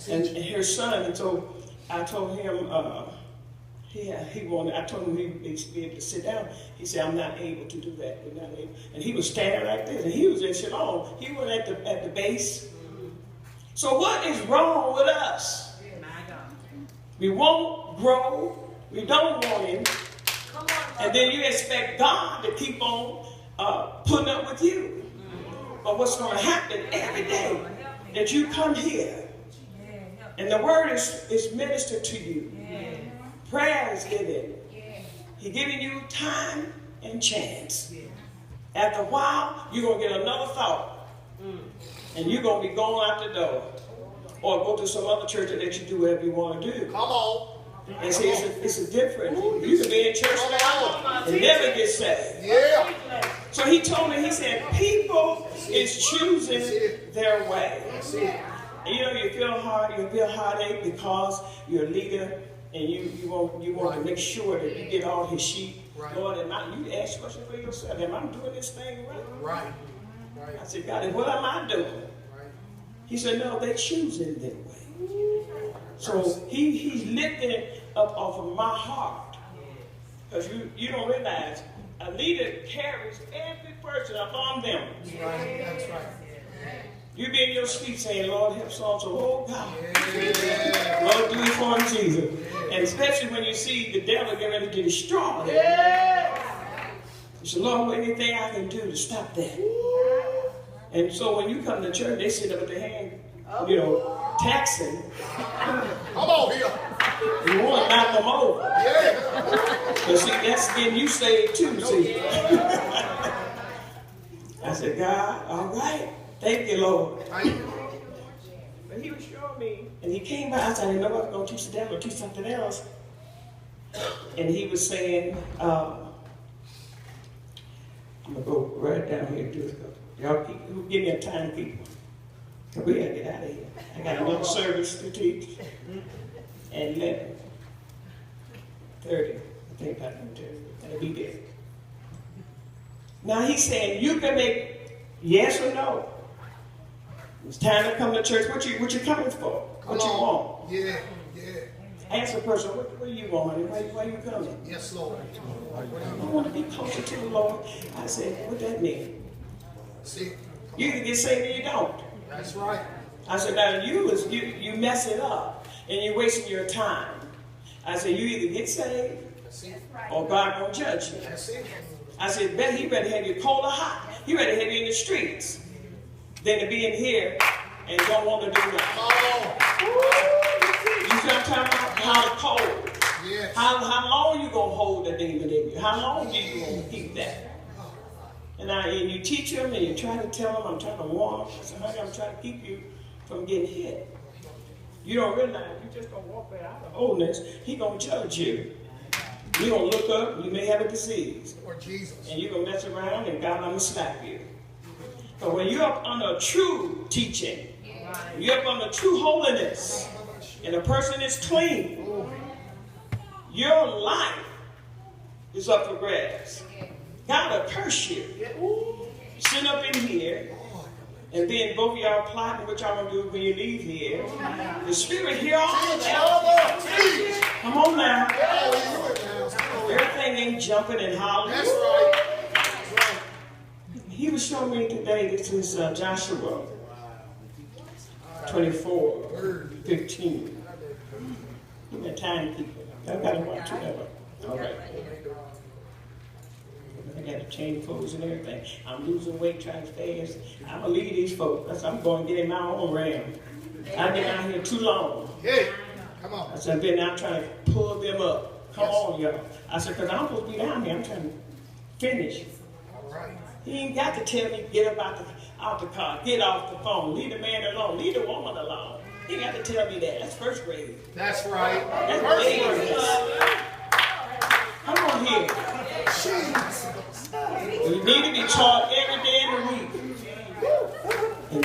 and her son. And so I told him, he wanted. I told him he'd be able to sit down. He said, "I'm not able to do that. We're not able." And he was standing like this, and he was in Shalom. He was at the base. So what is wrong with us? We won't grow. We don't want him. And then you expect God to keep on putting up with you. But what's going to happen every day that you come here and the word is ministered to you, prayer is given, He's giving you time and chance. After a while, you're going to get another thought. And you're going to be going out the door. Or go to some other church that lets you do whatever you want to do. Come on. And see, it's a difference. You can be in church now and never get saved. Yeah. So he told me, he said, people is choosing their way. And you know, you feel heartache because you're a leader and you want to make sure that you get all his sheep. Right. Lord, you ask questions for yourself. Am I doing this thing right? Right. I said, God, what am I doing? Right. He said, no, they're choosing their way. So he's lifting it up off of my heart. Because you don't realize a leader carries every person up on them. That's right. That's right. You be in your seat saying, Lord, help so-and-so. Oh, God. Yeah. Lord, do it for him, Jesus. Yeah. And especially when you see the devil get ready to destroy him. Yeah. You say, Lord, anything I can do to stop that. And so when you come to church, they sit up with their hand, taxing. Come on here. You want to knock them over. Yeah. But see, that's getting you saved too, see. I said, God, all right. Thank you, Lord. But he was showing me, and he came by. I said, I didn't know I was going to teach the devil or teach something else. And he was saying, I'm going to go right down here and do it. Y'all give me a time, people. We got to get out of here. I got another service to teach. And 11:30, I think about 11:30. I'll be there. Now he's saying, you can make yes or no. It's time to come to church. What you coming for? What you want? Yeah. Ask a person, what do you want? Why are you coming? Yes, Lord. I want to be closer to the Lord. I said, what that mean? See, you either get saved or you don't. That's right. I said, now you mess it up and you're wasting your time. I said, you either get saved or God gonna judge you. I said, he better have you cold or hot. He better have you in the streets than to be in here and don't want to do nothing. You see what I'm talking about? How cold. Yes. How long you gonna hold the demon in you? How long do you gonna keep that? And you teach them and you try to tell them, I'm trying to warn them. I said, honey, I'm trying to keep you from getting hit. You don't realize you just gonna walk right out of wholeness. He gonna judge you. You're gonna look up, you may have a disease. Or Jesus. And you're gonna mess around and God gonna slap you. But when you're up under true teaching, you're up under true holiness, and a person is clean, your life is up for grabs. God will curse you. Sit up in here, and then both of y'all plotting what y'all gonna do when you leave here. The Spirit hear all of that. Come on now. Everything ain't jumping and hollering. That's right. He was showing me today, this is Joshua 24:15. Give me a timekeeper. I've got to watch it ever. All right. I got to change clothes and everything. I'm losing weight, trying to fast. I'm going to leave these folks. I'm going to get in my own realm. I've been out here too long. Yeah. Come on. I said, I've been out trying to pull them up. Come on, y'all. I said, because I'm supposed to be down here. I'm trying to finish. All right. He ain't got to tell me, get up out the car, get off the phone, leave the man alone, leave the woman alone. He ain't got to tell me that. That's first grade. That's right. That's first grade. Come on here. You need to be taught every day in the week. You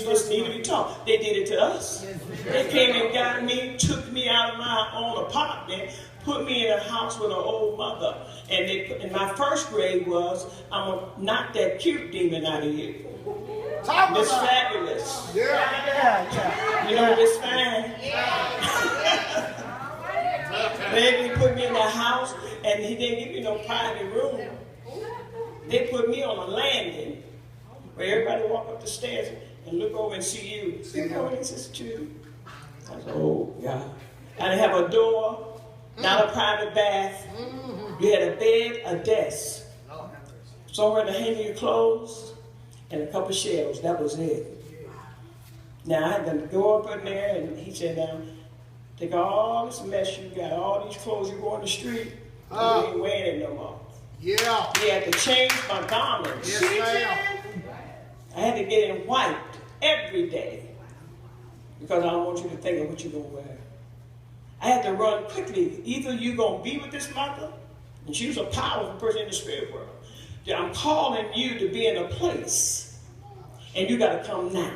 just need to be taught. They did it to us. They came and got me, took me out of my own apartment, put me in a house with an old mother. And my first grade was, I'm going to knock that cute demon out of you. It's fabulous. Yeah. You know, it's fine. They put me in the house, and he didn't give me no private room. They put me on a landing where everybody walk up the stairs and look over and see you. Good morning, Sister Jude. I said, oh, God. I didn't have a door, not a private bath. You had a bed, a desk, somewhere to hang your clothes, and a couple shelves. That was it. Now, I had to go up in there, and he said, now, take all this mess you got, all these clothes you go on the street, you ain't wearing it no more. Yeah. He had to change my garments. Yes, ma'am. I had to get it wiped every day because I don't want you to think of what you're going to wear. I had to run quickly. Either you're going to be with this mother, and she was a powerful person in the spirit world. I'm calling you to be in a place, and you got to come now.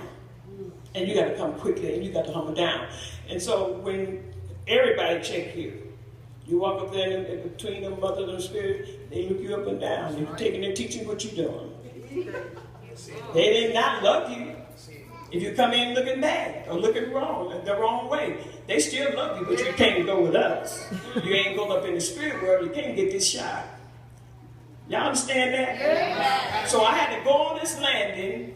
And you got to come quickly, and you got to humble down. And so when everybody check you, you walk up there in between the mother and the spirit, they look you up and down. They're taking their teaching what you're doing. They did not love you. If you come in looking bad or looking wrong, the wrong way, they still love you, but you can't go with us. You ain't going up in the spirit world. You can't get this shot. Y'all understand that? Yeah. So I had to go on this landing,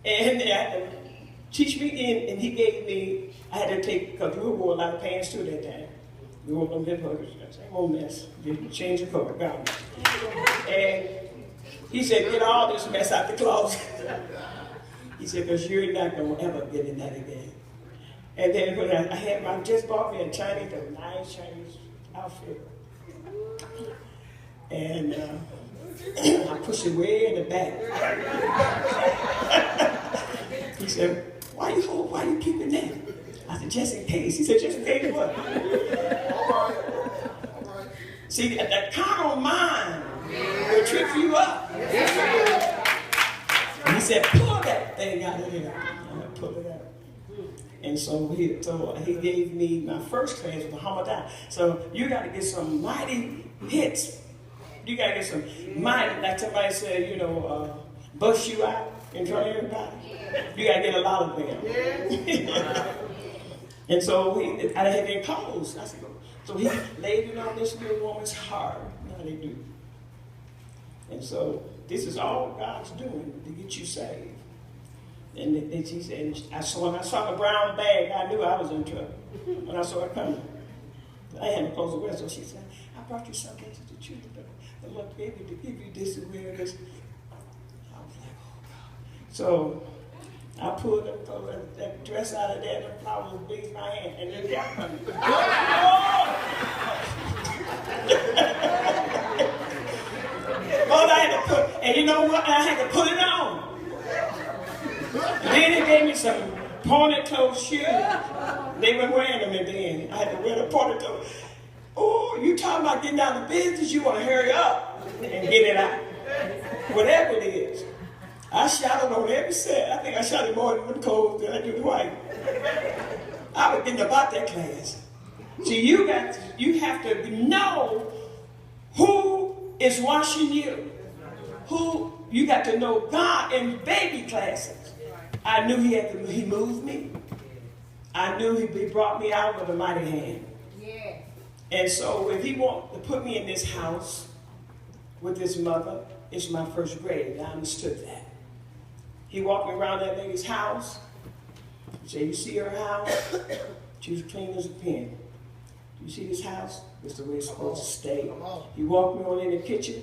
and they had to teach me in, and he gave me, I had to take, because we wore a lot of pants too that time. We wore them hip huggers, same old mess. You change the color, got me. And he said, get all this mess out the closet. He said, because you're not going to ever get in that again. And then when I had my, just bought me a Chinese, a nice Chinese outfit. And I pushed it way in the back. He said, why you keeping that? I said, just in case. He said, just in case what? See, that carnal mind will trip you up. And he said, pull that thing out of here. I'm going to pull it out. And so he gave me my first class with Muhammad. So you got to get some mighty hits. You got to get some mighty, like somebody said, you know, bust you out in front of everybody. You got to get a lot of them. And so I had been closed. I said, so he laid it on this little woman's heart. Now they do. And so this is all God's doing to get you saved. And then she said, when I saw the brown bag, I knew I was in trouble. When I saw it coming, I had to close the window. So she said, I brought you something to the children. The Lord gave me to give you this and wear this. I was like, oh God. So I pulled that dress out of there, and the flowers was big in my hand, and then got coming. All I had to put, and you know what? I had to put it on. Then he gave me some pointed toe shoes. They were wearing them at the end. I had to wear the pointed toe. Oh, you talking about getting out of business? You want to hurry up and get it out. Whatever it is. I shouted on every set. I think I shouted more than them clothes than I do the white. I was getting about that class. See, you have to know who is watching you. Who you got to know God in baby classes. I knew he moved me. I knew he brought me out with a mighty hand. Yeah. And so if he wanted to put me in this house with his mother, it's my first grade. I understood that. He walked me around that lady's house. He said, you see her house? She was clean as a pin. You see this house? It's the way it's supposed to stay. He walked me on in the kitchen.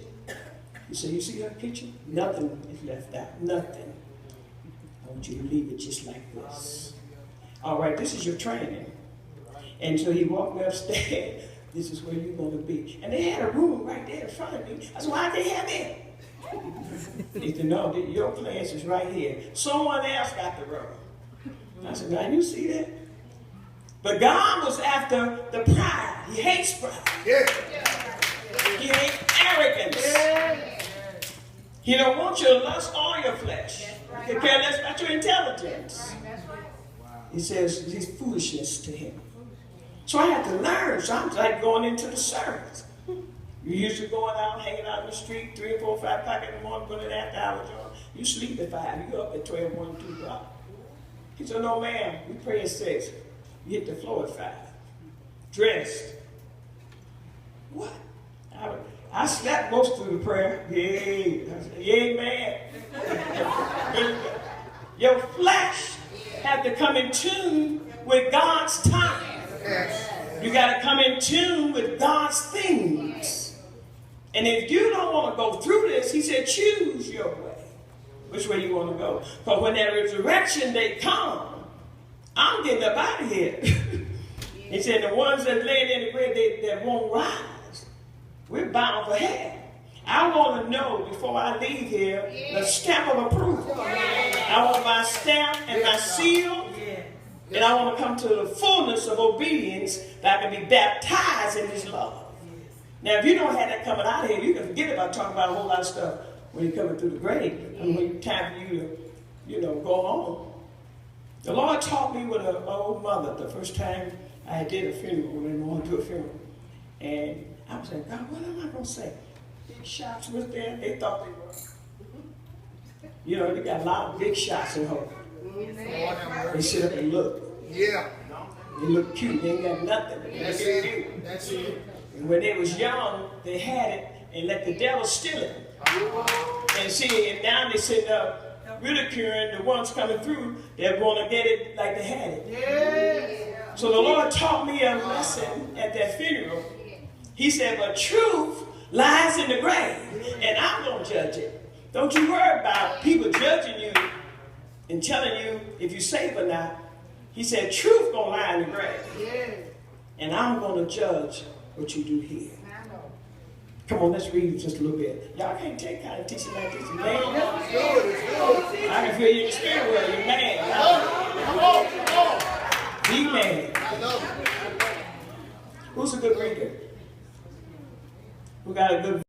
He said, you see her kitchen? Nothing is left out. Nothing. I want you to leave it just like this. All right, this is your training. And so he walked me upstairs. This is where you're going to be. And they had a room right there in front of me. I said, why they have it? He said, no, your class is right here. Someone else got the room. I said, now you see that? But God was after the pride. He hates pride. Yeah. He hates arrogance. Yeah. He don't want your lust or your flesh. He cares less about your intelligence. He says he's foolishness to him. So I had to learn. So I'm like going into the service. You usually going out, hanging out in the street, 3 or 4 or 5 o'clock in the morning, going to the after hours on. You sleep at 5. You up at 12, 1, 2 o'clock. He said, no, ma'am, we pray at 6. You hit the floor at 5. Dressed. What? I slept most of the prayer. Yeah. I said, yeah, man. Your flesh had to come in tune with God's time. You got to come in tune with God's things. And if you don't want to go through this, he said, choose your way. Which way you want to go? Because when that resurrection day comes, I'm getting up out of here. He said, the ones that laying in the grave that won't rise, we're bound for hell. I want to know before I leave here the stamp of approval. I want my stamp and my seal. And I want to come to the fullness of obedience that I can be baptized in his love. Now, if you don't have that coming out of here, you can forget about talking about a whole lot of stuff when you're coming through the grave. And when it's time for you to, go home. The Lord taught me with an old mother the first time I did a funeral, when I wanted to do a funeral. And I was like, God, what am I going to say? Big shots was there. They thought they were. They got a lot of big shots in home. They sit up and look. Yeah. They look cute. They ain't got nothing. That's it. That's it. And when they was young, they had it and let the devil steal it. And see, and now they sit up ridiculing the ones coming through that want to get it like they had it. Yeah. So the Lord taught me a lesson at that funeral. He said, but truth lies in the grave, and I'm going to judge it. Don't you worry about people judging you and telling you if you're safe or not. He said, truth going to lie in the grave. Yeah. And I'm going to judge what you do here. Come on, let's read just a little bit. Y'all can't take kind of teaching like this. Man, I can feel you in the spirit world. You're mad. Be mad. Who's a good reader? Who got a good